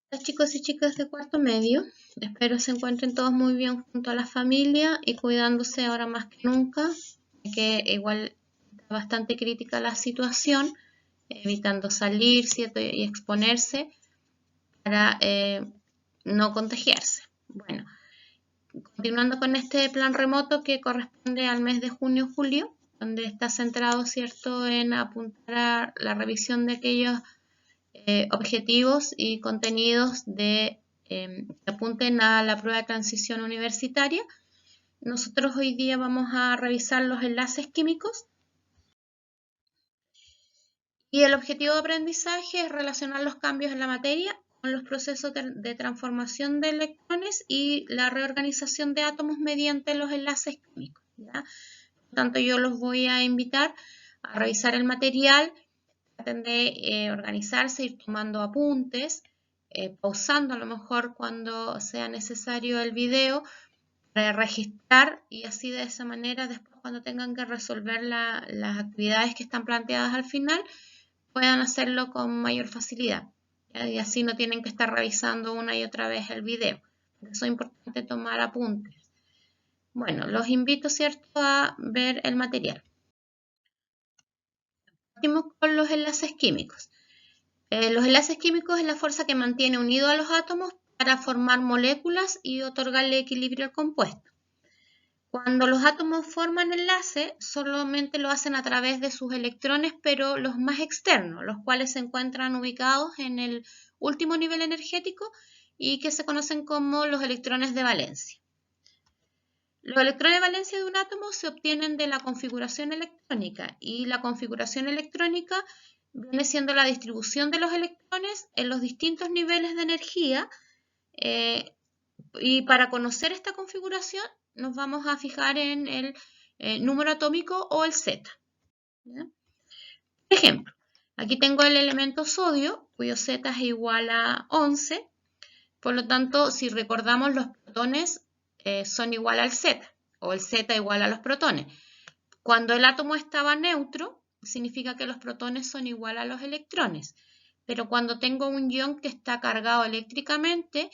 Hola chicos y chicas de cuarto medio, espero se encuentren todos muy bien junto a la familia y cuidándose ahora más que nunca, que igual está bastante crítica la situación, evitando salir, ¿cierto? Y exponerse para no contagiarse. Bueno, continuando con este plan remoto que corresponde al mes de junio-julio, donde está centrado, ¿cierto?, en apuntar a la revisión de aquellos objetivos y contenidos que apunten a la prueba de transición universitaria. Nosotros hoy día vamos a revisar los enlaces químicos y el objetivo de aprendizaje es relacionar los cambios en la materia con los procesos de transformación de electrones y la reorganización de átomos mediante los enlaces químicos, ¿ya? Por tanto, yo los voy a invitar a revisar el material, traten de organizarse, ir tomando apuntes, pausando a lo mejor cuando sea necesario el video para registrar y así de esa manera después cuando tengan que resolver las actividades que están planteadas al final puedan hacerlo con mayor facilidad, ¿ya? Y así no tienen que estar revisando una y otra vez el video. Por eso es importante tomar apuntes. Bueno, los invito, ¿cierto?, a ver el material. Partimos con los enlaces químicos. Los enlaces químicos es la fuerza que mantiene unidos a los átomos para formar moléculas y otorgarle equilibrio al compuesto. Cuando los átomos forman enlace, solamente lo hacen a través de sus electrones, pero los más externos, los cuales se encuentran ubicados en el último nivel energético y que se conocen como los electrones de valencia. Los electrones de valencia de un átomo se obtienen de la configuración electrónica y la configuración electrónica viene siendo la distribución de los electrones en los distintos niveles de energía y para conocer esta configuración nos vamos a fijar en el número atómico o el Z. ¿Ya? Por ejemplo, aquí tengo el elemento sodio cuyo Z es igual a 11, por lo tanto si recordamos los protones son igual al Z o el Z igual a los protones. Cuando el átomo estaba neutro, significa que los protones son igual a los electrones. Pero cuando tengo un ion que está cargado eléctricamente,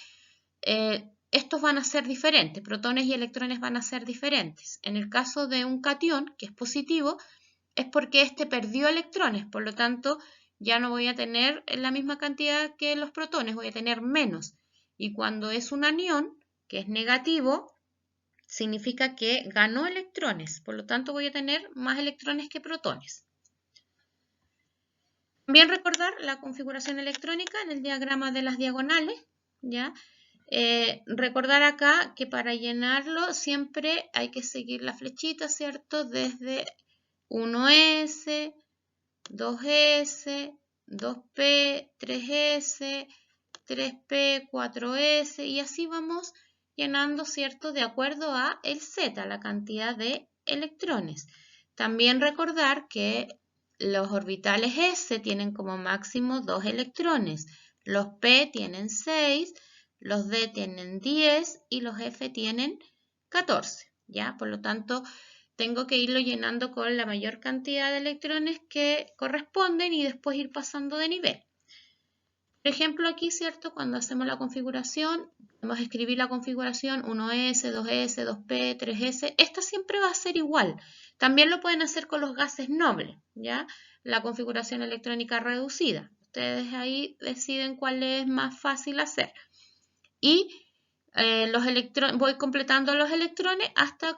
estos van a ser diferentes, protones y electrones van a ser diferentes. En el caso de un catión, que es positivo, es porque este perdió electrones, por lo tanto, ya no voy a tener la misma cantidad que los protones, voy a tener menos. Y cuando es un anión, que es negativo, significa que ganó electrones, por lo tanto voy a tener más electrones que protones. También recordar la configuración electrónica en el diagrama de las diagonales, ¿ya? Recordar acá que para llenarlo siempre hay que seguir la flechita, ¿cierto? Desde 1S, 2S, 2P, 3S, 3P, 4S y así vamos llenando, ¿cierto?, de acuerdo a el Z, la cantidad de electrones. También recordar que los orbitales S tienen como máximo 2 electrones, los P tienen 6, los D tienen 10 y los F tienen 14, ¿ya? Por lo tanto, tengo que irlo llenando con la mayor cantidad de electrones que corresponden y después ir pasando de nivel. Por ejemplo, aquí, ¿cierto? Cuando hacemos la configuración, podemos escribir la configuración 1S, 2S, 2P, 3S. Esta siempre va a ser igual. También lo pueden hacer con los gases nobles, ¿ya? La configuración electrónica reducida. Ustedes ahí deciden cuál es más fácil hacer. Y voy completando los electrones hasta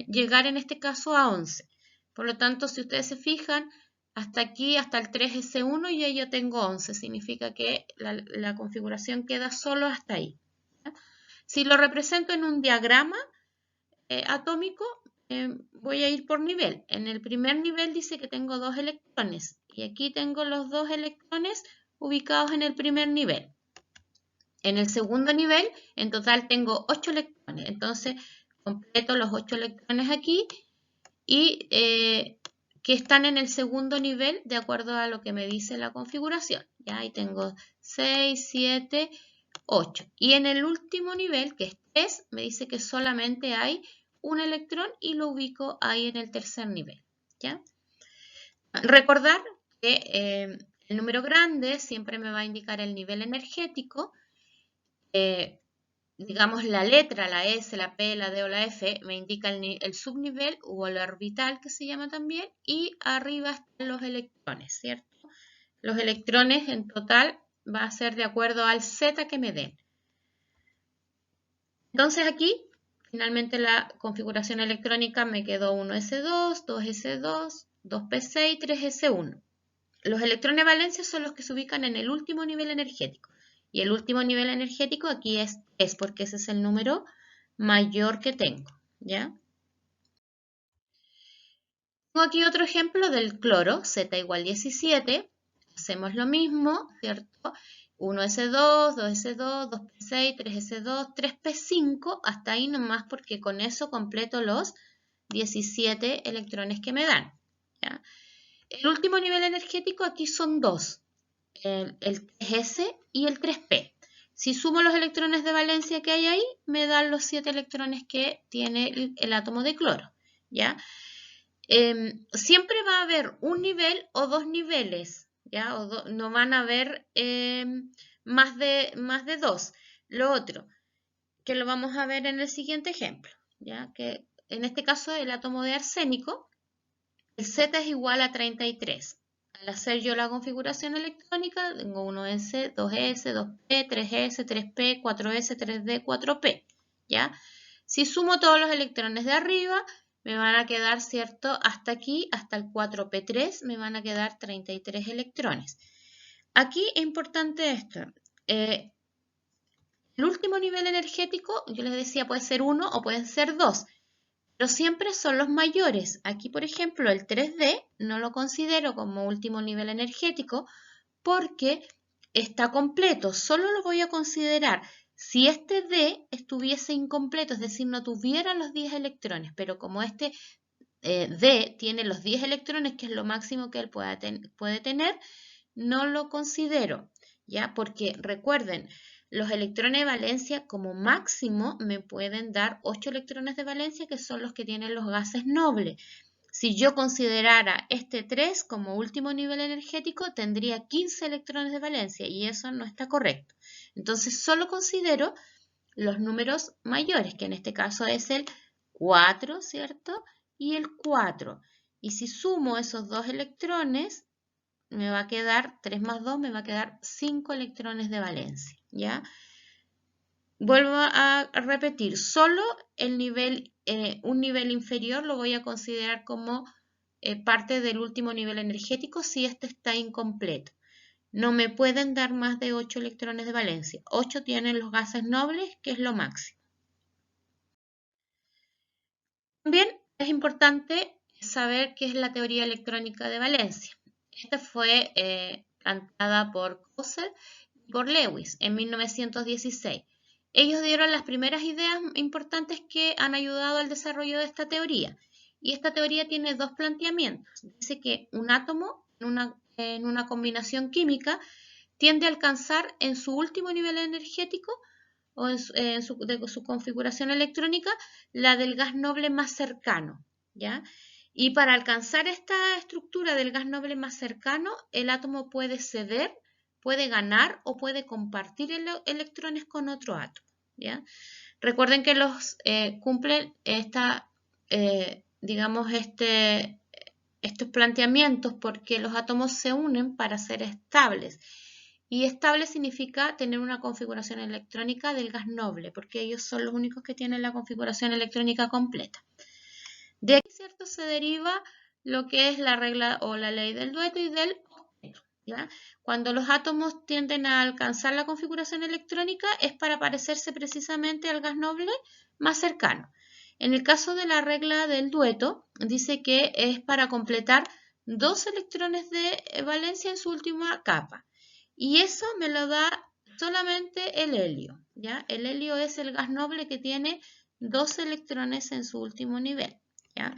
llegar en este caso a 11. Por lo tanto, si ustedes se fijan, hasta aquí, hasta el 3S1, ya yo tengo 11. Significa que la configuración queda solo hasta ahí. ¿Ya? Si lo represento en un diagrama atómico, voy a ir por nivel. En el primer nivel dice que tengo 2 electrones. Y aquí tengo los 2 electrones ubicados en el primer nivel. En el segundo nivel, en total tengo 8 electrones. Entonces, completo los 8 electrones aquí y que están en el segundo nivel de acuerdo a lo que me dice la configuración. ¿Ya? Ahí tengo 6, 7, 8. Y en el último nivel, que es 3, me dice que solamente hay un electrón y lo ubico ahí en el tercer nivel. ¿Ya? Recordar que el número grande siempre me va a indicar el nivel energético digamos, la letra, la S, la P, la D o la F, me indica el subnivel o el orbital que se llama también, y arriba están los electrones, ¿cierto? Los electrones en total va a ser de acuerdo al Z que me den. Entonces aquí, finalmente la configuración electrónica me quedó 1s2, 2s2, 2p6, 3s1. Los electrones de valencia son los que se ubican en el último nivel energético. Y el último nivel energético aquí es 3, porque ese es el número mayor que tengo, ¿ya? Tengo aquí otro ejemplo del cloro, Z igual 17. Hacemos lo mismo, ¿cierto? 1s2, 2s2, 2p6, 3s2, 3p5, hasta ahí nomás porque con eso completo los 17 electrones que me dan, ¿ya? El último nivel energético aquí son dos, el 3s y el 3p. Si sumo los electrones de valencia que hay ahí, me dan los 7 electrones que tiene el átomo de cloro, ¿ya? Siempre va a haber un nivel o dos niveles, ¿ya? No van a haber más de dos. Lo otro, que lo vamos a ver en el siguiente ejemplo, ¿ya? Que en este caso el átomo de arsénico, el Z es igual a 33. Al hacer yo la configuración electrónica, tengo 1s, 2s, 2p, 3s, 3p, 4s, 3d, 4p, ¿ya? Si sumo todos los electrones de arriba, me van a quedar, ¿cierto? Hasta aquí, hasta el 4p3, me van a quedar 33 electrones. Aquí es importante esto. El último nivel energético, yo les decía, puede ser 1 o pueden ser 2. Pero siempre son los mayores. Aquí, por ejemplo, el 3D no lo considero como último nivel energético porque está completo. Solo lo voy a considerar si este D estuviese incompleto, es decir, no tuviera los 10 electrones. Pero como este D tiene los 10 electrones, que es lo máximo que él puede tener, no lo considero, ¿ya? Porque recuerden, los electrones de valencia como máximo me pueden dar 8 electrones de valencia, que son los que tienen los gases nobles. Si yo considerara este 3 como último nivel energético, tendría 15 electrones de valencia y eso no está correcto. Entonces solo considero los números mayores, que en este caso es el 4, ¿cierto? Y el 4. Y si sumo esos dos electrones, me va a quedar 3 más 2, me va a quedar 5 electrones de valencia, ¿ya? Vuelvo a repetir, solo el nivel, un nivel inferior lo voy a considerar como parte del último nivel energético si este está incompleto. No me pueden dar más de 8 electrones de valencia. 8 tienen los gases nobles, que es lo máximo. También es importante saber qué es la teoría electrónica de valencia. Esta fue planteada por Coser y por Lewis en 1916. Ellos dieron las primeras ideas importantes que han ayudado al desarrollo de esta teoría. Y esta teoría tiene dos planteamientos. Dice que un átomo en una combinación química tiende a alcanzar en su último nivel energético o de su configuración electrónica la del gas noble más cercano, ¿ya? Y para alcanzar esta estructura del gas noble más cercano, el átomo puede ceder, puede ganar o puede compartir electrones con otro átomo, ¿ya? Recuerden que los cumplen digamos, estos planteamientos porque los átomos se unen para ser estables. Y estable significa tener una configuración electrónica del gas noble, porque ellos son los únicos que tienen la configuración electrónica completa. De aquí, ¿cierto?, se deriva lo que es la regla o la ley del dueto y del octeto, ¿ya? Cuando los átomos tienden a alcanzar la configuración electrónica es para parecerse precisamente al gas noble más cercano. En el caso de la regla del dueto, dice que es para completar 2 electrones de valencia en su última capa. Y eso me lo da solamente el helio, ¿ya? El helio es el gas noble que tiene 2 electrones en su último nivel, ¿ya?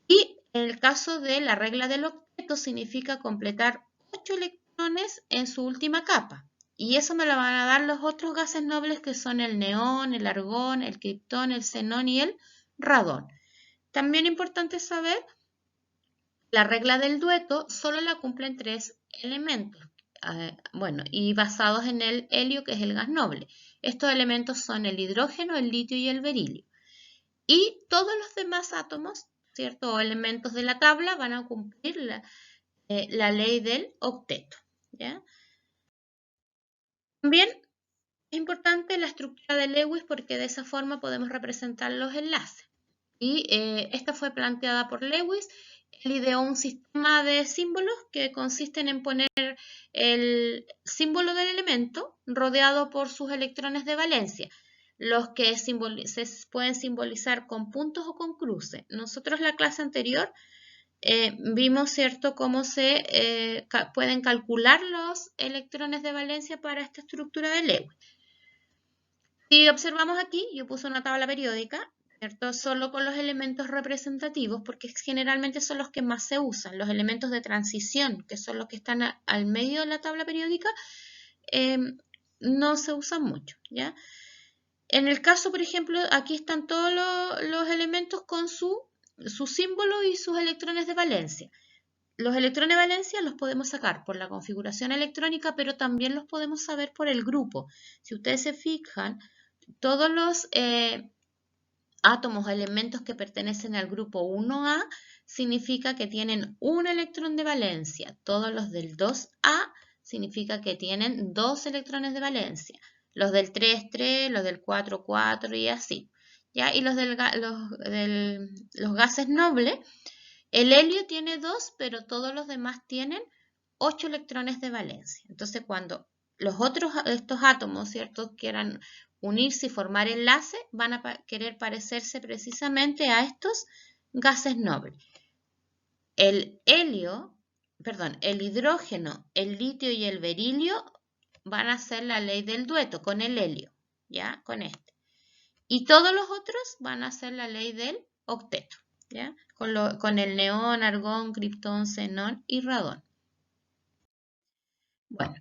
Y en el caso de la regla del octeto significa completar 8 electrones en su última capa. Y eso me lo van a dar los otros gases nobles que son el neón, el argón, el criptón, el xenón y el radón. También importante saber, la regla del dueto solo la cumplen 3 elementos. bueno, y basados en el helio, que es el gas noble. Estos elementos son el hidrógeno, el litio y el berilio. Y todos los demás átomos, ¿cierto? O elementos de la tabla van a cumplir la ley del octeto, ¿ya? También es importante la estructura de Lewis porque de esa forma podemos representar los enlaces. Y esta fue planteada por Lewis. Él ideó un sistema de símbolos que consisten en poner el símbolo del elemento rodeado por sus electrones de valencia, los que se pueden simbolizar con puntos o con cruces. Nosotros en la clase anterior vimos, ¿cierto?, cómo se pueden calcular los electrones de valencia para esta estructura de Lewis. Si observamos aquí, yo puse una tabla periódica, ¿cierto?, solo con los elementos representativos, porque generalmente son los que más se usan. Los elementos de transición, que son los que están al medio de la tabla periódica, no se usan mucho, ¿ya? En el caso, por ejemplo, aquí están todos los elementos con su símbolo y sus electrones de valencia. Los electrones de valencia los podemos sacar por la configuración electrónica, pero también los podemos saber por el grupo. Si ustedes se fijan, todos los átomos o elementos que pertenecen al grupo 1A significa que tienen un electrón de valencia. Todos los del 2A significa que tienen 2 electrones de valencia. Los del 3, 3, los del 4, 4 y así, ¿ya? Y los gases nobles, el helio tiene 2, pero todos los demás tienen 8 electrones de valencia. Entonces, cuando estos átomos, ¿cierto?, quieran unirse y formar enlaces, van a querer parecerse precisamente a estos gases nobles. El hidrógeno, el litio y el berilio van a hacer la ley del dueto con el helio, ¿ya? Con este. Y todos los otros van a hacer la ley del octeto, ¿ya? Con el neón, argón, criptón, xenón y radón. Bueno,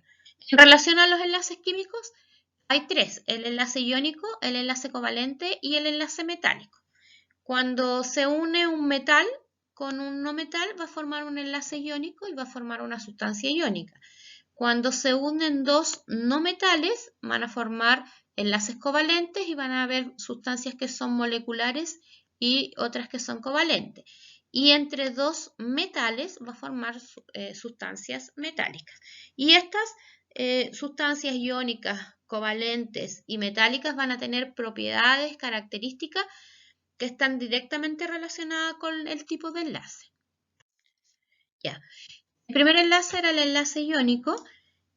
en relación a los enlaces químicos, hay 3, el enlace iónico, el enlace covalente y el enlace metálico. Cuando se une un metal con un no metal va a formar un enlace iónico y va a formar una sustancia iónica. Cuando se unen 2 no metales van a formar enlaces covalentes y van a haber sustancias que son moleculares y otras que son covalentes. Y entre 2 metales va a formar sustancias metálicas. Y estas sustancias iónicas, covalentes y metálicas van a tener propiedades, características que están directamente relacionadas con el tipo de enlace. Ya. El primer enlace era el enlace iónico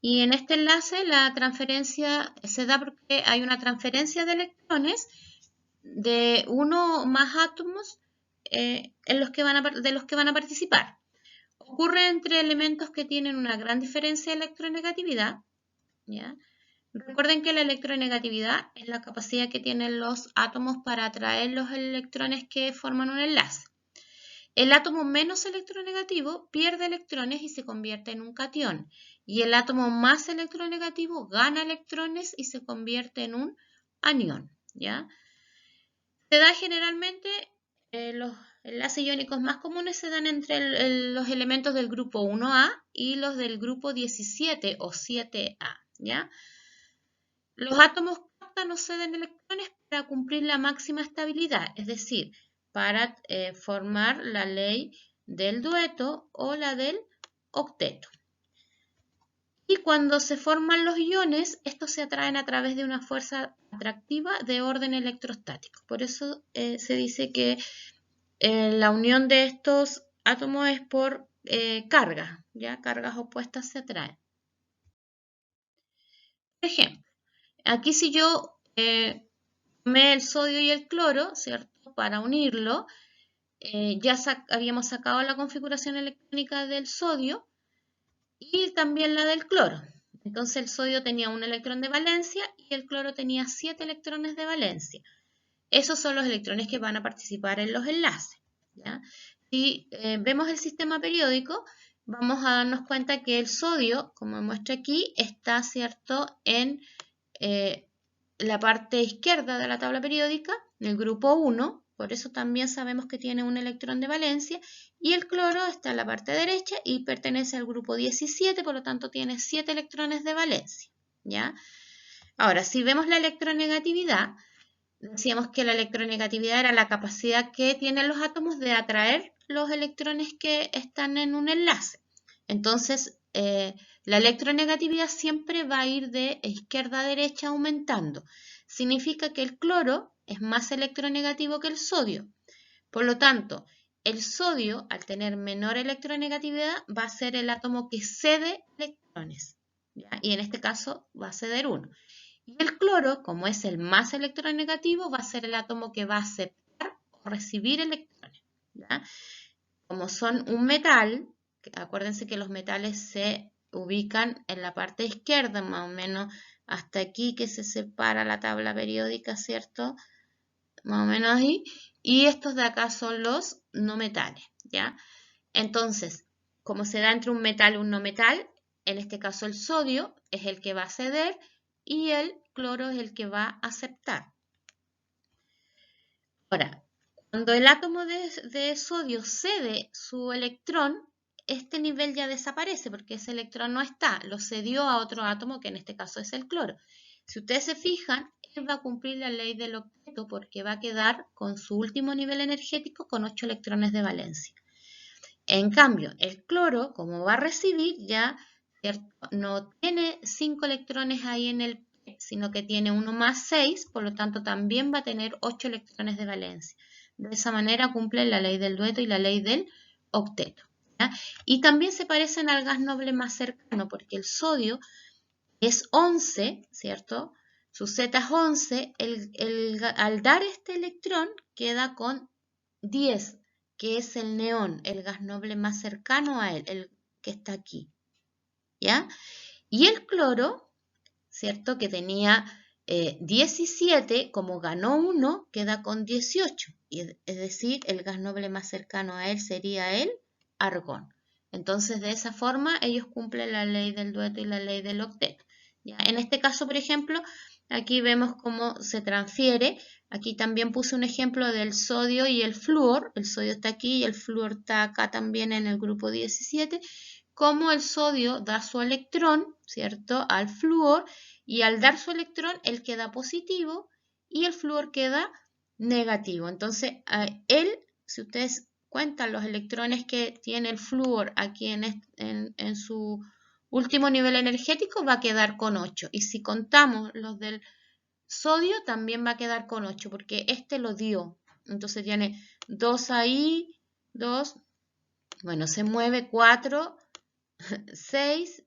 y en este enlace la transferencia se da porque hay una transferencia de electrones de uno o más átomos de los que van a participar. Ocurre entre elementos que tienen una gran diferencia de electronegatividad, ¿ya? Recuerden que la electronegatividad es la capacidad que tienen los átomos para atraer los electrones que forman un enlace. El átomo menos electronegativo pierde electrones y se convierte en un catión. Y el átomo más electronegativo gana electrones y se convierte en un anión, ¿ya? Se da generalmente, los enlaces iónicos más comunes se dan entre los elementos del grupo 1A y los del grupo 17 o 7A, ¿ya? Los átomos captan o ceden electrones para cumplir la máxima estabilidad, es decir, para formar la ley del dueto o la del octeto. Y cuando se forman los iones, estos se atraen a través de una fuerza atractiva de orden electrostático. Por eso se dice que la unión de estos átomos es por cargas, ¿ya? Cargas opuestas se atraen. Por ejemplo, aquí si yo tomé el sodio y el cloro, ¿cierto? Para unirlo, ya habíamos sacado la configuración electrónica del sodio y también la del cloro. Entonces el sodio tenía un electrón de valencia y el cloro tenía 7 electrones de valencia. Esos son los electrones que van a participar en los enlaces, ¿ya? Si vemos el sistema periódico, vamos a darnos cuenta que el sodio, como muestra aquí, está, ¿cierto?, en la parte izquierda de la tabla periódica, en el grupo 1, por eso también sabemos que tiene un electrón de valencia, y el cloro está en la parte derecha y pertenece al grupo 17, por lo tanto tiene 7 electrones de valencia, ¿ya? Ahora, si vemos la electronegatividad, decíamos que la electronegatividad era la capacidad que tienen los átomos de atraer los electrones que están en un enlace. Entonces, la electronegatividad siempre va a ir de izquierda a derecha aumentando. Significa que el cloro es más electronegativo que el sodio. Por lo tanto, el sodio, al tener menor electronegatividad, va a ser el átomo que cede electrones, ¿ya? Y en este caso va a ceder 1. Y el cloro, como es el más electronegativo, va a ser el átomo que va a aceptar o recibir electrones, ¿ya? Como son un metal, acuérdense que los metales se ubican en la parte izquierda, más o menos hasta aquí que se separa la tabla periódica, ¿cierto? Más o menos ahí. Y estos de acá son los no metales, ¿ya? Entonces, como se da entre un metal y un no metal, en este caso el sodio es el que va a ceder y el cloro es el que va a aceptar. Ahora, cuando el átomo de sodio cede su electrón, este nivel ya desaparece porque ese electrón no está, lo cedió a otro átomo que en este caso es el cloro. Si ustedes se fijan, él va a cumplir la ley del octeto porque va a quedar con su último nivel energético con 8 electrones de valencia. En cambio, el cloro, como va a recibir, ya ¿cierto? No tiene 5 electrones ahí en el P, sino que tiene 1 más 6, por lo tanto también va a tener 8 electrones de valencia. De esa manera cumple la ley del dueto y la ley del octeto, ¿ya? Y también se parecen al gas noble más cercano, porque el sodio es 11, ¿cierto? Su Z es 11, al dar este electrón queda con 10, que es el neón, el gas noble más cercano a él, el que está aquí, ¿ya? Y el cloro, ¿cierto? Que tenía 17, como ganó 1, queda con 18, es decir, el gas noble más cercano a él sería el argón. Entonces, de esa forma, ellos cumplen la ley del dueto y la ley del octeto, ¿ya? En este caso, por ejemplo, aquí vemos cómo se transfiere. Aquí también puse un ejemplo del sodio y el flúor. El sodio está aquí y el flúor está acá también en el grupo 17. Cómo el sodio da su electrón, ¿cierto?, al flúor, y al dar su electrón, él queda positivo y el flúor queda negativo. Entonces, él, si ustedes cuentan los electrones que tiene el flúor aquí en su último nivel energético, va a quedar con 8. Y si contamos los del sodio, también va a quedar con 8, porque este lo dio. Entonces tiene 2 ahí, 2, bueno, se mueve 4, 6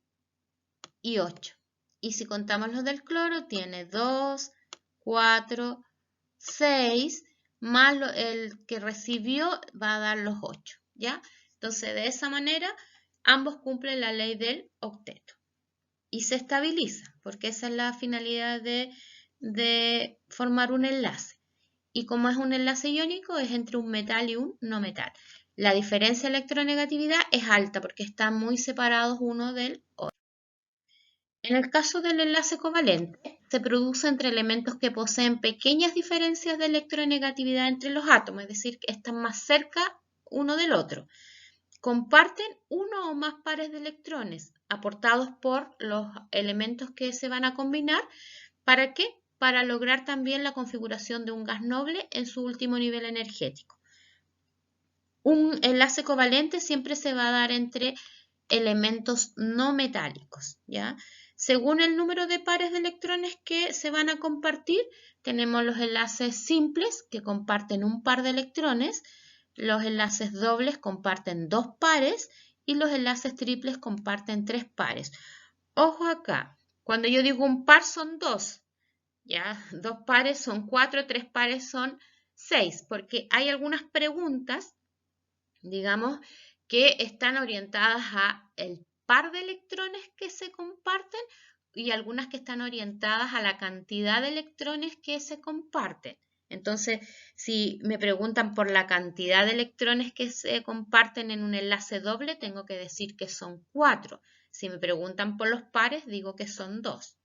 y 8. Y si contamos los del cloro, tiene 2, 4, 6, más el que recibió va a dar los 8, ¿ya? Entonces, de esa manera, ambos cumplen la ley del octeto. Y se estabiliza, porque esa es la finalidad de formar un enlace. Y como es un enlace iónico, es entre un metal y un no metal. La diferencia de electronegatividad es alta porque están muy separados uno del otro. En el caso del enlace covalente, se produce entre elementos que poseen pequeñas diferencias de electronegatividad entre los átomos, es decir, que están más cerca uno del otro. Comparten uno o más pares de electrones aportados por los elementos que se van a combinar. ¿Para qué? Para lograr también la configuración de un gas noble en su último nivel energético. Un enlace covalente siempre se va a dar entre elementos no metálicos, ¿ya? Según el número de pares de electrones que se van a compartir, tenemos los enlaces simples que comparten un par de electrones, los enlaces dobles comparten 2 pares y los enlaces triples comparten 3 pares. Ojo acá, cuando yo digo un par son 2, ¿ya? 2 pares son 4, 3 pares son 6, porque hay algunas preguntas, digamos, que están orientadas a el par de electrones que se comparten y algunas que están orientadas a la cantidad de electrones que se comparten. Entonces, si me preguntan por la cantidad de electrones que se comparten en un enlace doble, tengo que decir que son 4. Si me preguntan por los pares, digo que son 2.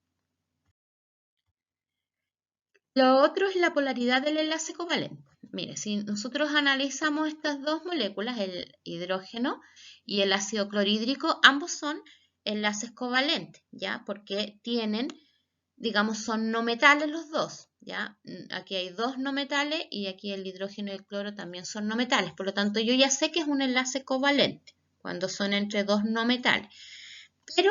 Lo otro es la polaridad del enlace covalente. mire, si nosotros analizamos estas dos moléculas, el hidrógeno y el ácido clorhídrico, ambos son enlaces covalentes, ¿ya? Porque tienen, digamos, son no metales los dos, ¿ya? Aquí hay dos no metales y aquí el hidrógeno y el cloro también son no metales. Por lo tanto, yo ya sé que es un enlace covalente cuando son entre dos no metales. Pero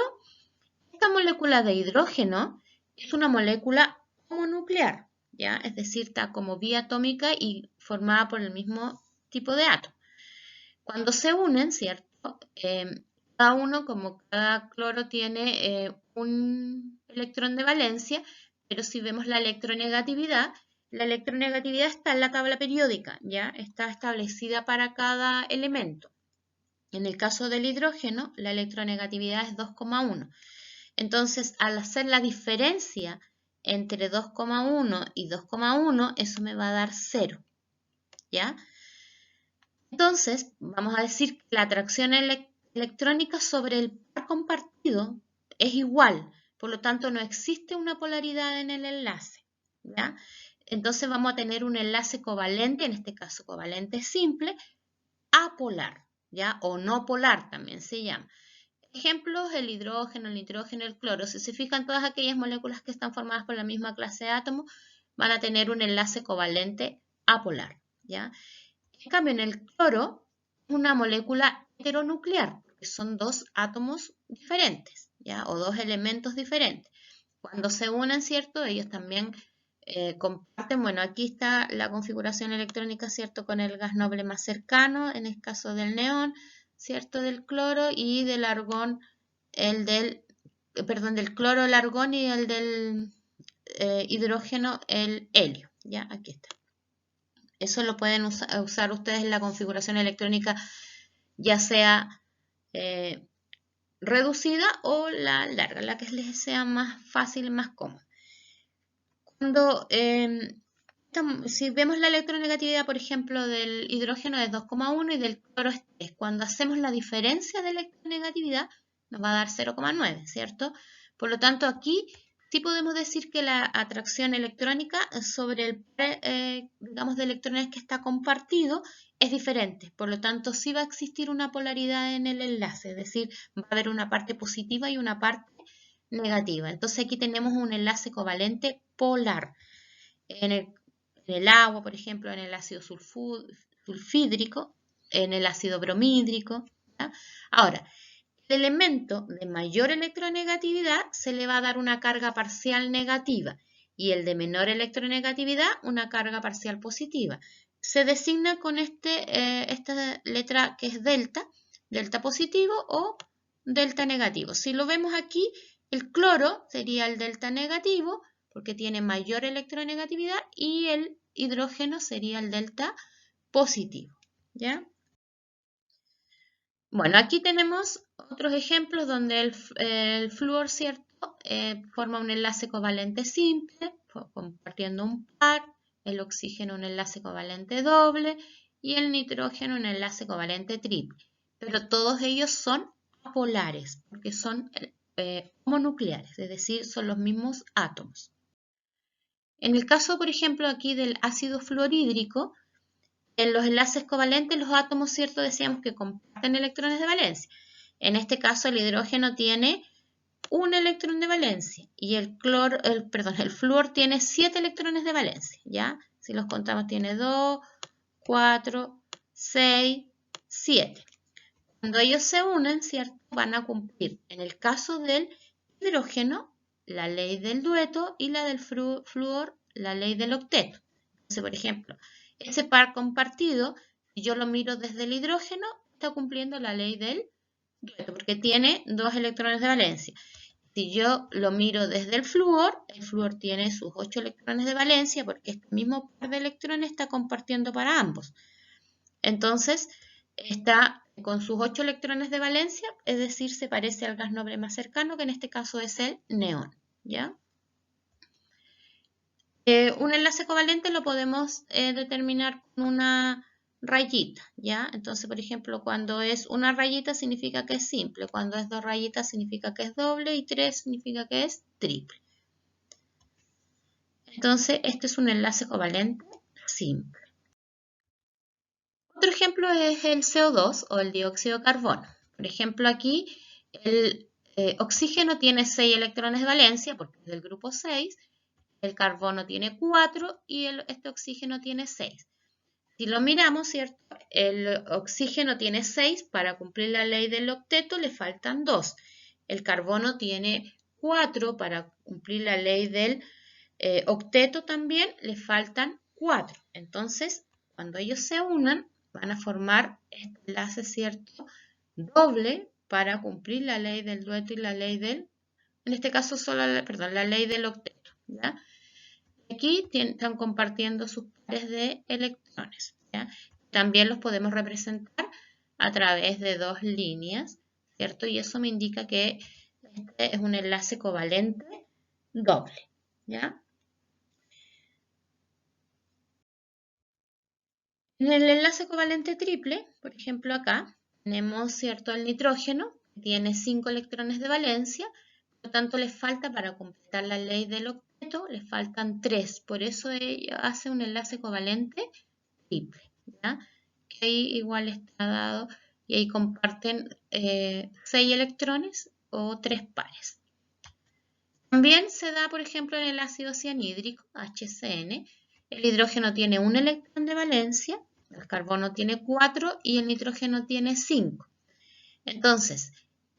esta molécula de hidrógeno es una molécula homonuclear, ¿ya? Es decir, está como biatómica y formada por el mismo tipo de átomo. Cuando se unen, ¿cierto? Cada uno, como cada cloro, tiene un electrón de valencia, pero si vemos la electronegatividad está en la tabla periódica, ¿ya? Está establecida para cada elemento. En el caso del hidrógeno, la electronegatividad es 2,1. Entonces, al hacer la diferencia entre 2,1 y 2,1, eso me va a dar 0, ¿ya? Entonces, vamos a decir que la atracción electrónica sobre el par compartido es igual, por lo tanto no existe una polaridad en el enlace, ¿ya? Entonces vamos a tener un enlace covalente, en este caso covalente simple, apolar, ¿ya? O no polar también se llama. Ejemplos, el hidrógeno, el nitrógeno, el cloro. Si se fijan, todas aquellas moléculas que están formadas por la misma clase de átomos van a tener un enlace covalente apolar, ¿ya? En cambio, en el cloro, una molécula heteronuclear, porque son dos átomos diferentes, ¿ya? O dos elementos diferentes. Cuando se unen, ¿cierto? Ellos también comparten, bueno, aquí está la configuración electrónica, ¿cierto? Con el gas noble más cercano, en el caso del neón, ¿cierto? Del cloro y del argón, del cloro el argón y el del hidrógeno el helio, ¿ya? Aquí está. Eso lo pueden usar ustedes en la configuración electrónica, ya sea reducida o la larga, la que les sea más fácil y más cómoda. Cuando, si vemos la electronegatividad, por ejemplo, del hidrógeno es 2,1 y del cloro es 3, cuando hacemos la diferencia de electronegatividad nos va a dar 0,9, ¿cierto? Por lo tanto, aquí sí podemos decir que la atracción electrónica sobre el par, digamos, de electrones que está compartido es diferente. Por lo tanto, sí va a existir una polaridad en el enlace, es decir, va a haber una parte positiva y una parte negativa. Entonces aquí tenemos un enlace covalente polar. En el agua, por ejemplo, en el ácido sulfídrico, en el ácido bromídrico, ¿ya? Ahora, el elemento de mayor electronegatividad se le va a dar una carga parcial negativa y el de menor electronegatividad una carga parcial positiva. Se designa con esta letra que es delta, delta positivo o delta negativo. Si lo vemos aquí, el cloro sería el delta negativo porque tiene mayor electronegatividad y el hidrógeno sería el delta positivo, ¿ya? Bueno, aquí tenemos otros ejemplos donde el flúor, ¿cierto? Forma un enlace covalente simple, compartiendo un par, el oxígeno un enlace covalente doble y el nitrógeno un enlace covalente triple. Pero todos ellos son apolares, porque son homonucleares, es decir, son los mismos átomos. En el caso, por ejemplo, aquí del ácido fluorhídrico, en los enlaces covalentes los átomos, ¿cierto? Decíamos que comparten electrones de valencia. En este caso el hidrógeno tiene un electrón de valencia y el flúor tiene 7 electrones de valencia, ¿ya? Si los contamos tiene 2, 4, 6, 7. Cuando ellos se unen, ¿cierto? Van a cumplir, en el caso del hidrógeno, la ley del dueto y la del flúor, la ley del octeto. Entonces, por ejemplo, ese par compartido, si yo lo miro desde el hidrógeno, está cumpliendo la ley del dueto, porque tiene 2 electrones de valencia. Si yo lo miro desde el flúor tiene sus 8 electrones de valencia, porque este mismo par de electrones está compartiendo para ambos. Entonces, está con sus 8 electrones de valencia, es decir, se parece al gas noble más cercano, que en este caso es el neón, ¿ya? Un enlace covalente lo podemos determinar con una rayita, ¿ya? Entonces, por ejemplo, cuando es una rayita significa que es simple, cuando es 2 rayitas significa que es doble y 3 significa que es triple. Entonces, este es un enlace covalente simple. Otro ejemplo es el CO2 o el dióxido de carbono. Por ejemplo, aquí el oxígeno tiene 6 electrones de valencia porque es del grupo 6, el carbono tiene 4 y este oxígeno tiene 6. Si lo miramos, ¿cierto? El oxígeno tiene 6, para cumplir la ley del octeto le faltan 2. El carbono tiene 4, para cumplir la ley del octeto también le faltan 4. Entonces, cuando ellos se unan, van a formar este enlace, ¿cierto? Doble para cumplir la ley del dueto y la ley del, en este caso solo, la ley del octeto, ¿ya? Aquí están compartiendo sus pares de electrones, ¿ya? También los podemos representar a través de dos líneas, ¿cierto? Y eso me indica que este es un enlace covalente doble, ¿ya? En el enlace covalente triple, por ejemplo acá, tenemos, ¿cierto?, el nitrógeno, que tiene 5 electrones de valencia, por lo tanto le falta, para completar la ley del octeto, le faltan 3, por eso hace un enlace covalente triple, ¿ya? Que ahí igual está dado y ahí comparten 6 electrones o 3 pares. También se da, por ejemplo, en el ácido cianhídrico, HCN, el hidrógeno tiene un electrón de valencia, el carbono tiene 4 y el nitrógeno tiene 5. Entonces,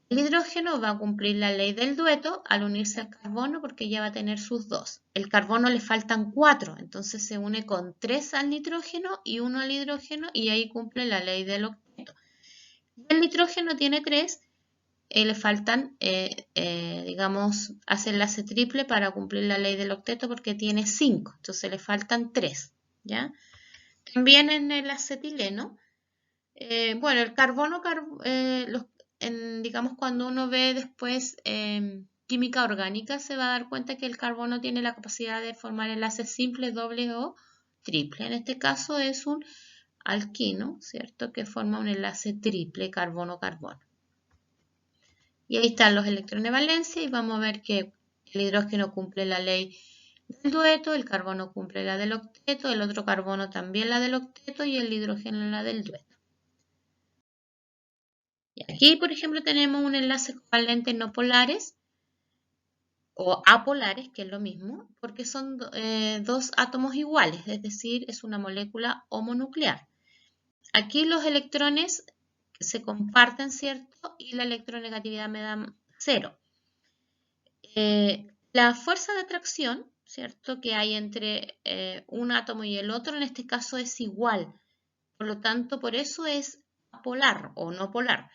el hidrógeno va a cumplir la ley del dueto al unirse al carbono porque ya va a tener sus 2. El carbono le faltan 4, entonces se une con 3 al nitrógeno y 1 al hidrógeno y ahí cumple la ley del octeto. El nitrógeno tiene 3, le faltan, digamos, hace enlace triple para cumplir la ley del octeto porque tiene 5, entonces le faltan 3, ¿ya? También en el acetileno, bueno, el carbono, digamos, cuando uno ve después química orgánica, se va a dar cuenta que el carbono tiene la capacidad de formar enlaces simples, dobles o triple. En este caso es un alquino, ¿cierto?, que forma un enlace triple carbono-carbono. Y ahí están los electrones de valencia y vamos a ver que el hidrógeno cumple la ley del dueto, el carbono cumple la del octeto, el otro carbono también la del octeto y el hidrógeno la del dueto. Y aquí, por ejemplo, tenemos un enlace covalente no polares o apolares, que es lo mismo, porque son dos átomos iguales, es decir, es una molécula homonuclear. Aquí los electrones se comparten, ¿cierto? Y la electronegatividad me da 0. La fuerza de atracción, ¿cierto?, que hay entre un átomo y el otro, en este caso es igual. Por lo tanto, por eso es apolar o no polar,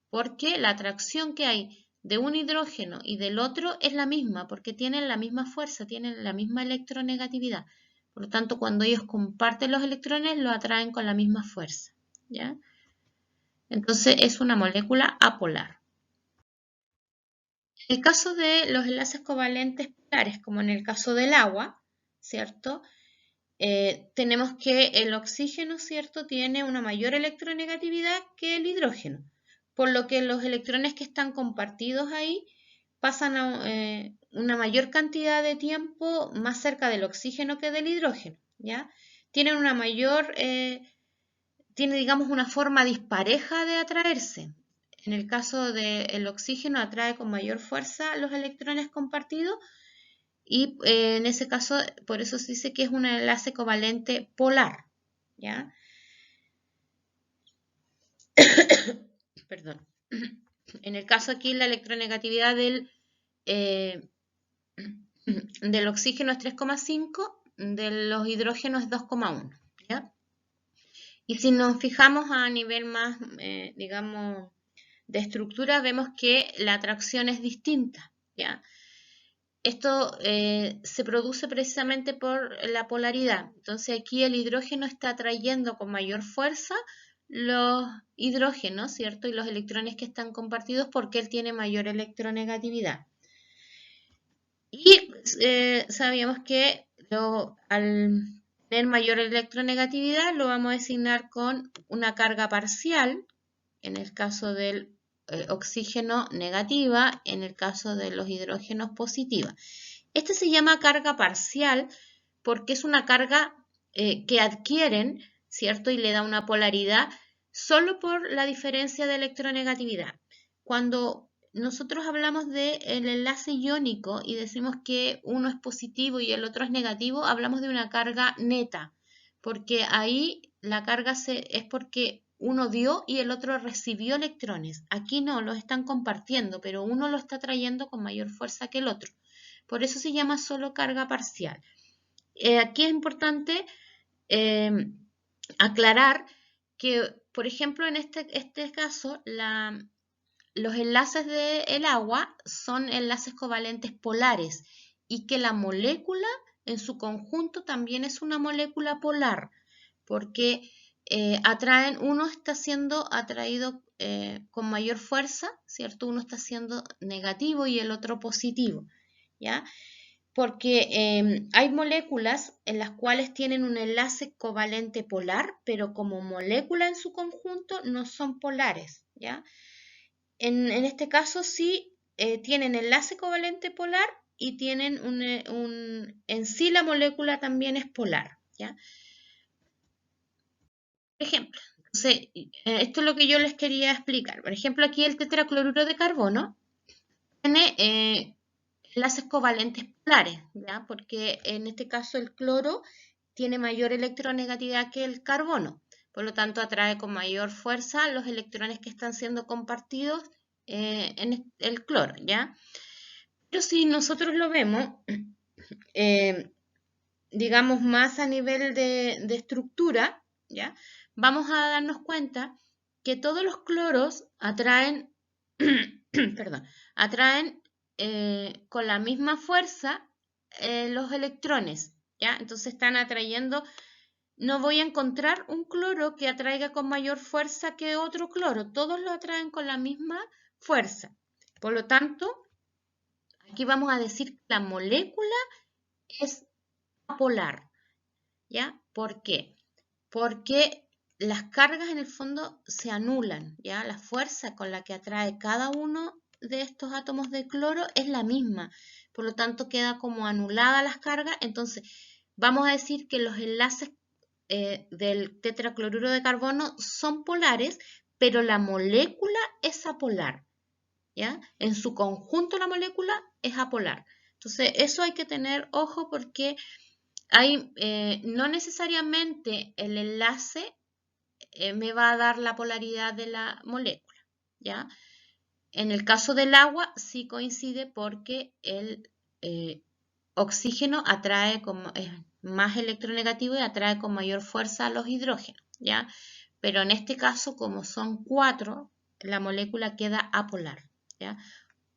porque la atracción que hay de un hidrógeno y del otro es la misma, porque tienen la misma fuerza, tienen la misma electronegatividad. Por lo tanto, cuando ellos comparten los electrones, los atraen con la misma fuerza, ¿ya? Entonces, es una molécula apolar. En el caso de los enlaces covalentes polares, como en el caso del agua, ¿cierto? Tenemos que el oxígeno, ¿cierto?, tiene una mayor electronegatividad que el hidrógeno, por lo que los electrones que están compartidos ahí pasan a una mayor cantidad de tiempo más cerca del oxígeno que del hidrógeno, ¿ya? Tienen una mayor, tiene, digamos, una forma dispareja de atraerse. En el caso del oxígeno atrae con mayor fuerza los electrones compartidos y en ese caso, por eso se dice que es un enlace covalente polar, ¿ya? Perdón. En el caso aquí, la electronegatividad del oxígeno es 3,5, de los hidrógenos es 2,1, ¿ya? Y si nos fijamos a nivel más, digamos, de estructura, vemos que la atracción es distinta, ¿ya? Esto se produce precisamente por la polaridad. Entonces aquí el hidrógeno está atrayendo con mayor fuerza los hidrógenos, ¿cierto? Y los electrones que están compartidos porque él tiene mayor electronegatividad. Y sabíamos que al tener mayor electronegatividad lo vamos a designar con una carga parcial, en el caso del oxígeno negativa, en el caso de los hidrógenos positiva. Este se llama carga parcial porque es una carga que adquieren ¿cierto? Y le da una polaridad solo por la diferencia de electronegatividad. Cuando nosotros hablamos del enlace iónico y decimos que uno es positivo y el otro es negativo, hablamos de una carga neta, porque ahí la carga es porque uno dio y el otro recibió electrones. Aquí no, los están compartiendo, pero uno lo está trayendo con mayor fuerza que el otro. Por eso se llama solo carga parcial. Aquí es importante aclarar que, por ejemplo, en este caso, los enlaces del agua son enlaces covalentes polares y que la molécula en su conjunto también es una molécula polar, porque uno está siendo atraído con mayor fuerza, ¿cierto? Uno está siendo negativo y el otro positivo, ¿ya? Porque hay moléculas en las cuales tienen un enlace covalente polar, pero como molécula en su conjunto no son polares, ¿ya? En este caso sí tienen enlace covalente polar y tienen en sí la molécula también es polar, ¿ya? Por ejemplo, entonces, esto es lo que yo les quería explicar. Por ejemplo, aquí el tetracloruro de carbono tiene enlaces covalentes polares, ¿ya? Porque en este caso el cloro tiene mayor electronegatividad que el carbono, por lo tanto atrae con mayor fuerza los electrones que están siendo compartidos en el cloro, ¿ya? Pero si nosotros lo vemos, digamos más a nivel de estructura, ¿ya? Vamos a darnos cuenta que todos los cloros atraen, perdón, atraen con la misma fuerza los electrones, ¿ya? Entonces están atrayendo, no voy a encontrar un cloro que atraiga con mayor fuerza que otro cloro, todos lo atraen con la misma fuerza. Por lo tanto, aquí vamos a decir que la molécula es apolar, ¿ya? ¿Por qué? Porque las cargas en el fondo se anulan, ¿ya? La fuerza con la que atrae cada uno de estos átomos de cloro es la misma, por lo tanto queda como anulada las cargas, entonces vamos a decir que los enlaces del tetracloruro de carbono son polares, pero la molécula es apolar, ¿ya? En su conjunto la molécula es apolar. Entonces eso hay que tener ojo porque no necesariamente el enlace me va a dar la polaridad de la molécula, ¿ya? En el caso del agua sí coincide porque el oxígeno atrae es más electronegativo y atrae con mayor fuerza a los hidrógenos, ¿ya? Pero en este caso, como son 4, la molécula queda apolar, ¿ya?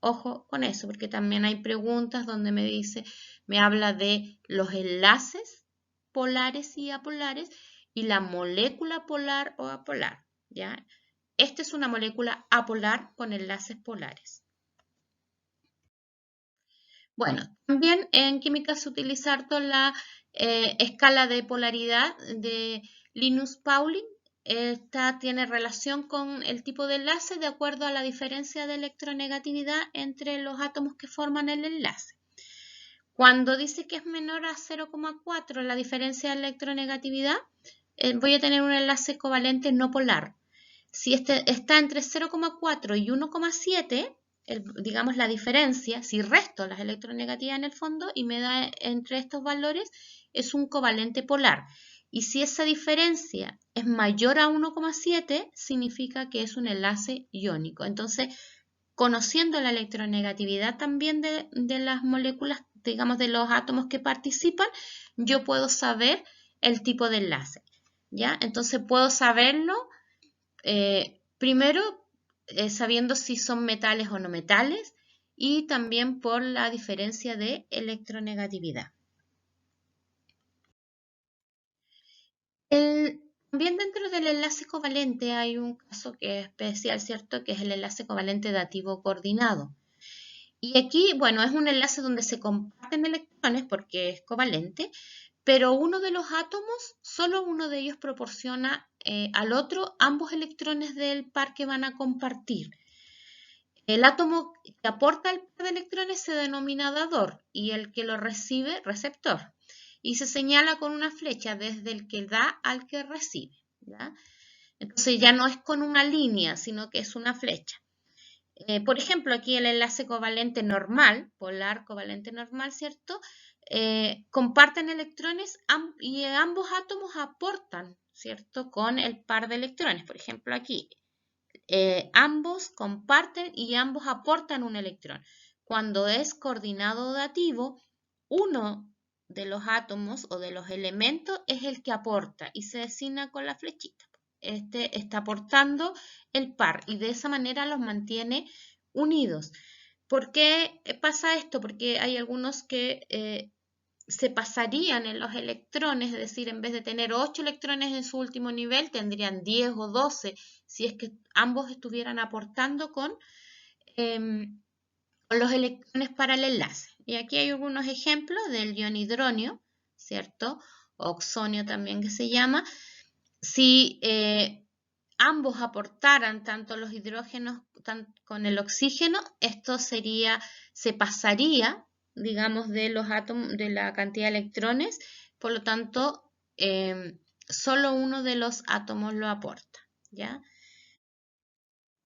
Ojo con eso, porque también hay preguntas donde me habla de los enlaces polares y apolares y la molécula polar o apolar, ¿ya? Esta es una molécula apolar con enlaces polares. Bueno, también en química se utiliza harto la escala de polaridad de Linus-Pauling. Esta tiene relación con el tipo de enlace de acuerdo a la diferencia de electronegatividad entre los átomos que forman el enlace. Cuando dice que es menor a 0,4 la diferencia de electronegatividad, voy a tener un enlace covalente no polar. Si está entre 0,4 y 1,7, digamos la diferencia, si resto las electronegatividades en el fondo y me da entre estos valores, es un covalente polar. Y si esa diferencia es mayor a 1,7, significa que es un enlace iónico. Entonces, conociendo la electronegatividad también de las moléculas, digamos de los átomos que participan, yo puedo saber el tipo de enlace, ¿ya? Entonces puedo saberlo primero sabiendo si son metales o no metales y también por la diferencia de electronegatividad. También dentro del enlace covalente hay un caso que es especial, ¿cierto? Que es el enlace covalente dativo coordinado. Y aquí, bueno, es un enlace donde se comparten electrones porque es covalente, pero uno de los átomos, solo uno de ellos proporciona al otro ambos electrones del par que van a compartir. El átomo que aporta el par de electrones se denomina dador y el que lo recibe, receptor. y se señala con una flecha desde el que da al que recibe, ¿ya? Entonces ya no es con una línea, sino que es una flecha. Por ejemplo, aquí el enlace covalente normal, polar covalente normal, ¿cierto? Comparten electrones y ambos átomos aportan, ¿cierto? Con el par de electrones. Por ejemplo, aquí ambos comparten y ambos aportan un electrón. Cuando es coordinado dativo, uno de los átomos o de los elementos es el que aporta y se designa con la flechita. Este está aportando el par y de esa manera los mantiene unidos. ¿Por qué pasa esto? Porque hay algunos que se pasarían en los electrones, es decir, en vez de tener 8 electrones en su último nivel, tendrían 10 o 12 si es que ambos estuvieran aportando con los electrones para el enlace. Y aquí hay algunos ejemplos del ion hidronio, ¿cierto? Oxonio también que se llama. Si ambos aportaran tanto los hidrógenos con el oxígeno, esto se pasaría, digamos, de los átomos, de la cantidad de electrones, por lo tanto, solo uno de los átomos lo aporta, ¿ya?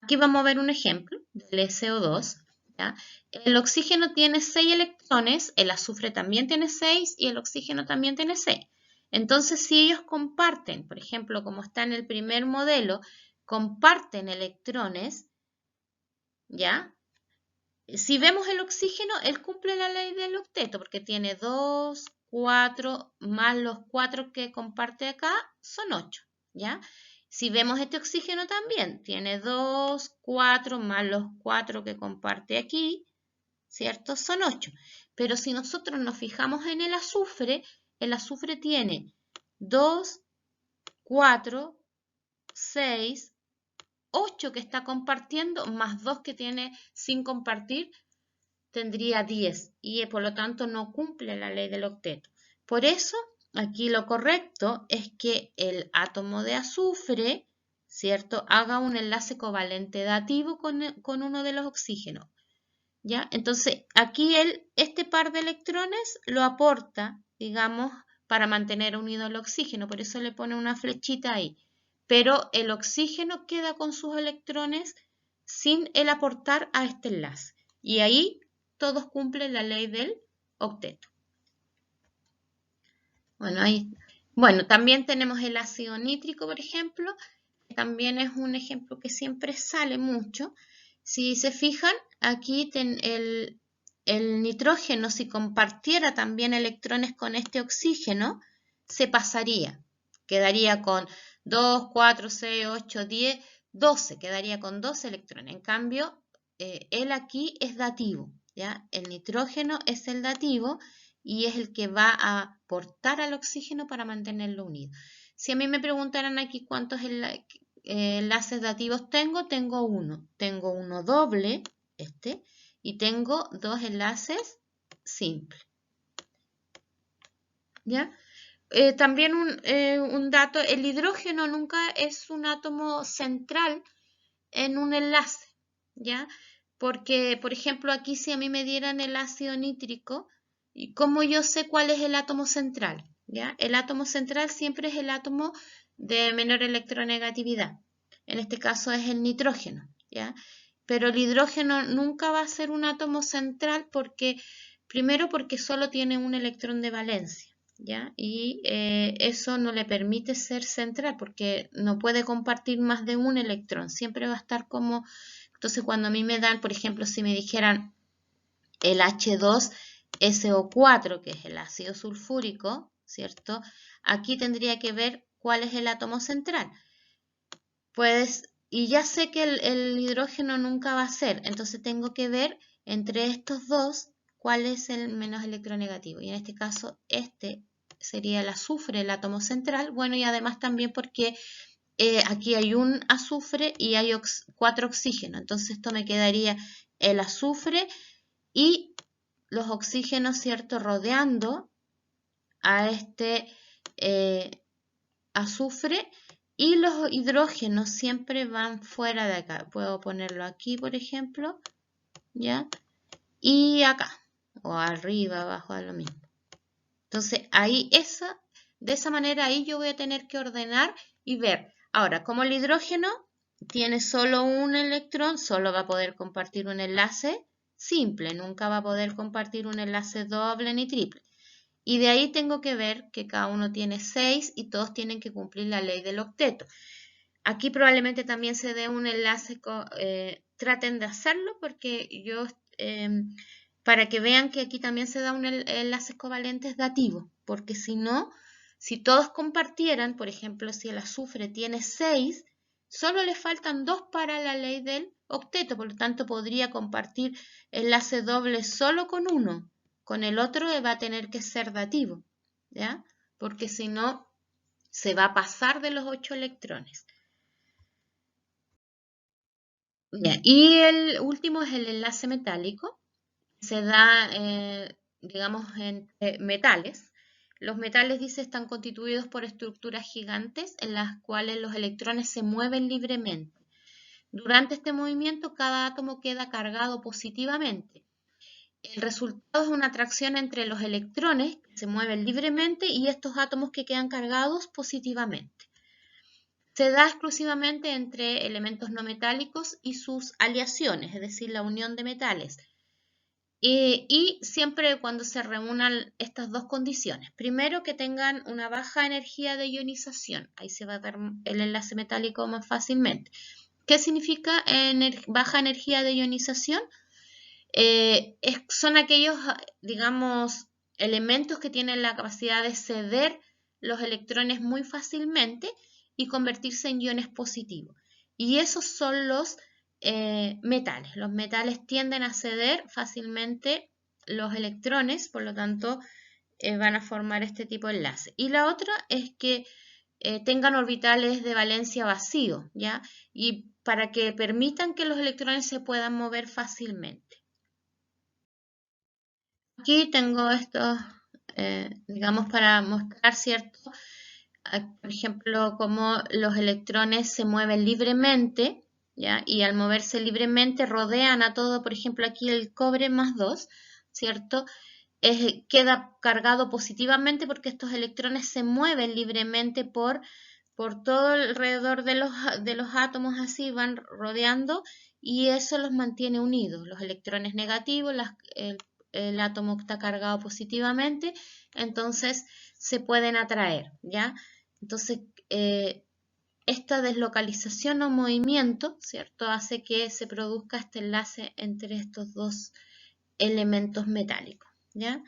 Aquí vamos a ver un ejemplo del SO2, ¿ya? El oxígeno tiene 6 electrones, el azufre también tiene 6 y el oxígeno también tiene 6. Entonces, si ellos comparten, por ejemplo, como está en el primer modelo, comparten electrones, ¿ya? Si vemos el oxígeno, él cumple la ley del octeto, porque tiene 2, 4, más los 4 que comparte acá, son 8, ¿ya? Si vemos este oxígeno también, tiene 2, 4, más los 4 que comparte aquí, ¿cierto? Son 8. Pero si nosotros nos fijamos en el azufre tiene 2, 4, 6, 8 que está compartiendo, más 2 que tiene sin compartir, tendría 10 y por lo tanto no cumple la ley del octeto. Por eso, aquí lo correcto es que el átomo de azufre, ¿cierto?, haga un enlace covalente dativo con uno de los oxígenos. ¿Ya? Entonces, aquí este par de electrones lo aporta, digamos, para mantener unido el oxígeno, por eso le pone una flechita ahí. Pero el oxígeno queda con sus electrones sin el aportar a este enlace. Y ahí todos cumplen la ley del octeto. Bueno, también tenemos el ácido nítrico, por ejemplo, que también es un ejemplo que siempre sale mucho. Si se fijan, aquí el nitrógeno, si compartiera también electrones con este oxígeno, se pasaría. Quedaría con 2, 4, 6, 8, 10, 12. Quedaría con 12 electrones. En cambio, él aquí es dativo, ¿ya? El nitrógeno es el dativo y es el que va a aportar al oxígeno para mantenerlo unido. Si a mí me preguntaran aquí cuántos enlaces dativos tengo uno. Tengo uno doble, y tengo 2 enlaces simples. ¿Ya? También un dato, el hidrógeno nunca es un átomo central en un enlace, ¿ya? Porque, por ejemplo, aquí si a mí me dieran el ácido nítrico, ¿cómo yo sé cuál es el átomo central? ¿Ya? El átomo central siempre es el átomo de menor electronegatividad. En este caso es el nitrógeno, ¿ya? Pero el hidrógeno nunca va a ser un átomo central primero porque solo tiene un electrón de valencia. ¿Ya? Y eso no le permite ser central porque no puede compartir más de un electrón, siempre va a estar como, entonces cuando a mí me dan, por ejemplo, si me dijeran el H2SO4, que es el ácido sulfúrico, ¿cierto? Aquí tendría que ver cuál es el átomo central. Pues, y ya sé que el hidrógeno nunca va a ser, entonces tengo que ver entre estos dos cuál es el menos electronegativo. Y en este caso, este sería el azufre, el átomo central. Bueno, y además también porque aquí hay un azufre y hay 4 oxígenos. Entonces esto me quedaría el azufre y los oxígenos, ¿cierto? Rodeando a este azufre y los hidrógenos siempre van fuera de acá. Puedo ponerlo aquí, por ejemplo, ¿ya? Y acá, o arriba, abajo, a lo mismo. Entonces, ahí de esa manera ahí yo voy a tener que ordenar y ver. Ahora, como el hidrógeno tiene solo un electrón, solo va a poder compartir un enlace simple, nunca va a poder compartir un enlace doble ni triple. Y de ahí tengo que ver que cada uno tiene 6 y todos tienen que cumplir la ley del octeto. Aquí probablemente también se dé un enlace, traten de hacerlo porque yo, para que vean que aquí también se da un enlace covalente dativo, porque si no, si todos compartieran, por ejemplo, si el azufre tiene 6, solo le faltan 2 para la ley del octeto, por lo tanto podría compartir enlace doble solo con uno, con el otro va a tener que ser dativo, ¿ya? Porque si no, se va a pasar de los 8 electrones. Bien, y el último es el enlace metálico. Se da, digamos, entre metales. Los metales, dice, están constituidos por estructuras gigantes en las cuales los electrones se mueven libremente. Durante este movimiento, cada átomo queda cargado positivamente. El resultado es una atracción entre los electrones que se mueven libremente y estos átomos que quedan cargados positivamente. Se da exclusivamente entre elementos no metálicos y sus aleaciones, es decir, la unión de metales. Y siempre cuando se reúnan estas dos condiciones. Primero, que tengan una baja energía de ionización. Ahí se va a dar el enlace metálico más fácilmente. ¿Qué significa baja energía de ionización? Son aquellos, digamos, elementos que tienen la capacidad de ceder los electrones muy fácilmente y convertirse en iones positivos. Y esos son los metales. Los metales tienden a ceder fácilmente los electrones, por lo tanto van a formar este tipo de enlace. Y la otra es que tengan orbitales de valencia vacío, ¿ya? Y para que permitan que los electrones se puedan mover fácilmente. Aquí tengo estos, digamos, para mostrar, ¿cierto? Por ejemplo, cómo los electrones se mueven libremente, ¿ya? Y al moverse libremente rodean a todo, por ejemplo, aquí el cobre más 2, ¿cierto? Queda cargado positivamente porque estos electrones se mueven libremente por todo alrededor de los átomos, así van rodeando y eso los mantiene unidos. Los electrones negativos, el átomo está cargado positivamente, entonces se pueden atraer, ¿ya? Entonces, esta deslocalización o movimiento, ¿cierto?, hace que se produzca este enlace entre estos dos elementos metálicos, ¿ya?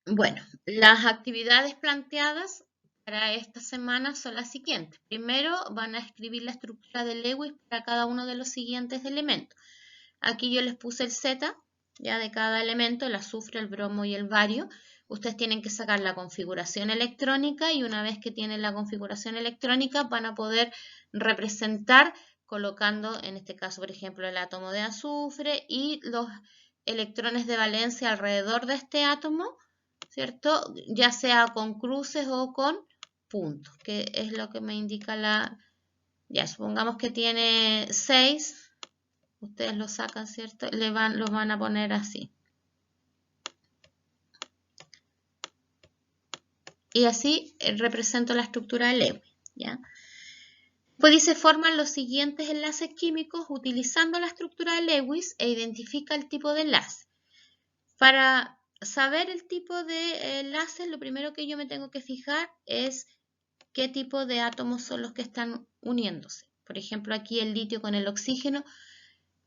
Bueno, las actividades planteadas para esta semana son las siguientes. Primero van a escribir la estructura de Lewis para cada uno de los siguientes elementos. Aquí yo les puse el Z, ya de cada elemento, el azufre, el bromo y el bario. Ustedes tienen que sacar la configuración electrónica y una vez que tienen la configuración electrónica van a poder representar colocando, en este caso, por ejemplo, el átomo de azufre y los electrones de valencia alrededor de este átomo, ¿cierto? Ya sea con cruces o con puntos, que es lo que me indica ya supongamos que tiene 6, ustedes lo sacan, ¿cierto? Los van a poner así. Y así represento la estructura de Lewis, ¿ya? Pues dice, forman los siguientes enlaces químicos utilizando la estructura de Lewis e identifica el tipo de enlace. Para saber el tipo de enlaces, lo primero que yo me tengo que fijar es qué tipo de átomos son los que están uniéndose. Por ejemplo, aquí el litio con el oxígeno.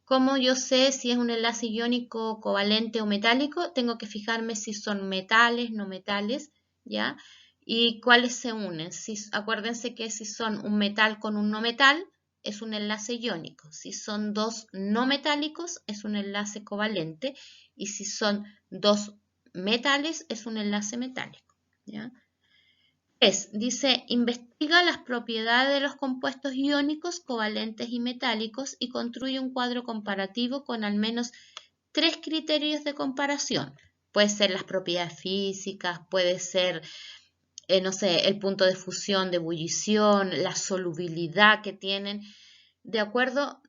¿Cómo yo sé si es un enlace iónico, covalente o metálico? Tengo que fijarme si son metales, no metales, ¿ya? Y cuáles se unen. Acuérdense que si son un metal con un no metal, es un enlace iónico. Si son dos no metálicos, es un enlace covalente. Y si son dos metales, es un enlace metálico, ¿ya? Dice, investiga las propiedades de los compuestos iónicos, covalentes y metálicos y construye un cuadro comparativo con al menos 3 criterios de comparación. Puede ser las propiedades físicas, puede ser, no sé, el punto de fusión, de ebullición, la solubilidad que tienen. De acuerdo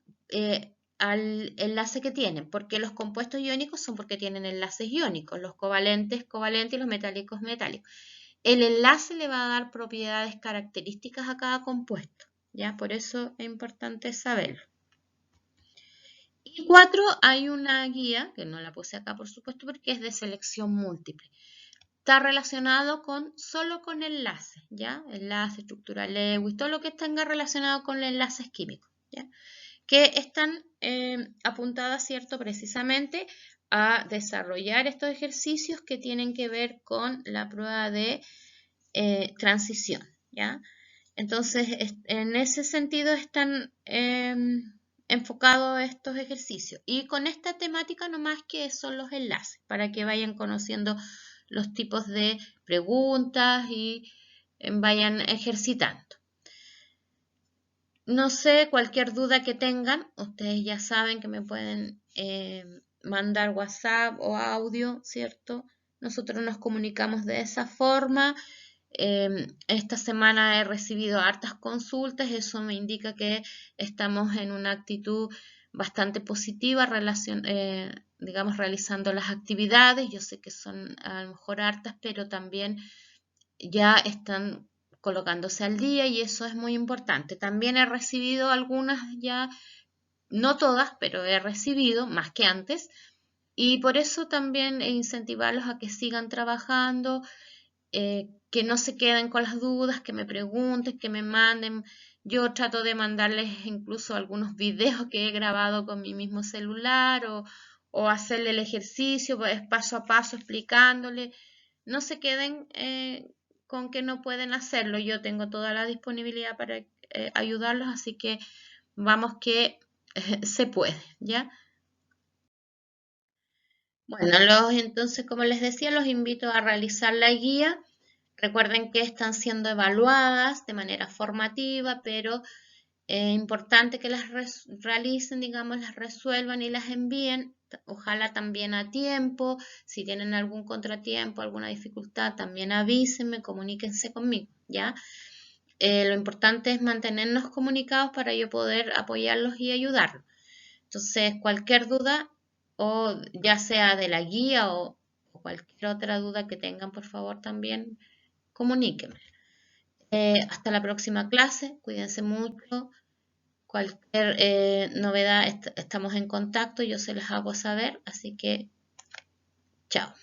al enlace que tienen, porque los compuestos iónicos son porque tienen enlaces iónicos, los covalentes, covalentes y los metálicos, metálicos. El enlace le va a dar propiedades características a cada compuesto, ¿ya? Por eso es importante saberlo. Y 4, hay una guía, que no la puse acá por supuesto porque es de selección múltiple. Está relacionado solo con enlaces, ¿ya? Enlace, estructura Lewis, todo lo que tenga relacionado con enlaces químicos, ¿ya? Que están apuntadas, ¿cierto? Precisamente a desarrollar estos ejercicios que tienen que ver con la prueba de transición, ¿ya? Entonces, en ese sentido están enfocados estos ejercicios. Y con esta temática nomás que son los enlaces, para que vayan conociendo los tipos de preguntas y vayan ejercitando. No sé, cualquier duda que tengan, ustedes ya saben que me pueden mandar WhatsApp o audio, ¿cierto? Nosotros nos comunicamos de esa forma. Esta semana he recibido hartas consultas, eso me indica que estamos en una actitud bastante positiva, digamos, realizando las actividades. Yo sé que son a lo mejor hartas, pero también ya están colocándose al día y eso es muy importante. También he recibido algunas ya, no todas, pero he recibido más que antes y por eso también incentivarlos a que sigan trabajando, que no se queden con las dudas, que me pregunten, que me manden. Yo trato de mandarles incluso algunos videos que he grabado con mi mismo celular o hacerle el ejercicio pues, paso a paso explicándole. No se queden con que no pueden hacerlo. Yo tengo toda la disponibilidad para ayudarlos, así que vamos que se puede, ¿ya? Bueno, entonces, como les decía, los invito a realizar la guía. Recuerden que están siendo evaluadas de manera formativa, pero es importante que las realicen, digamos, las resuelvan y las envíen, ojalá también a tiempo. Si tienen algún contratiempo, alguna dificultad, también avísenme, comuníquense conmigo, ¿ya? Lo importante es mantenernos comunicados para yo poder apoyarlos y ayudarlos. Entonces, cualquier duda, o ya sea de la guía o cualquier otra duda que tengan, por favor, también comuníquenme. Hasta la próxima clase, cuídense mucho. Cualquier novedad estamos en contacto, yo se las hago saber, así que chao.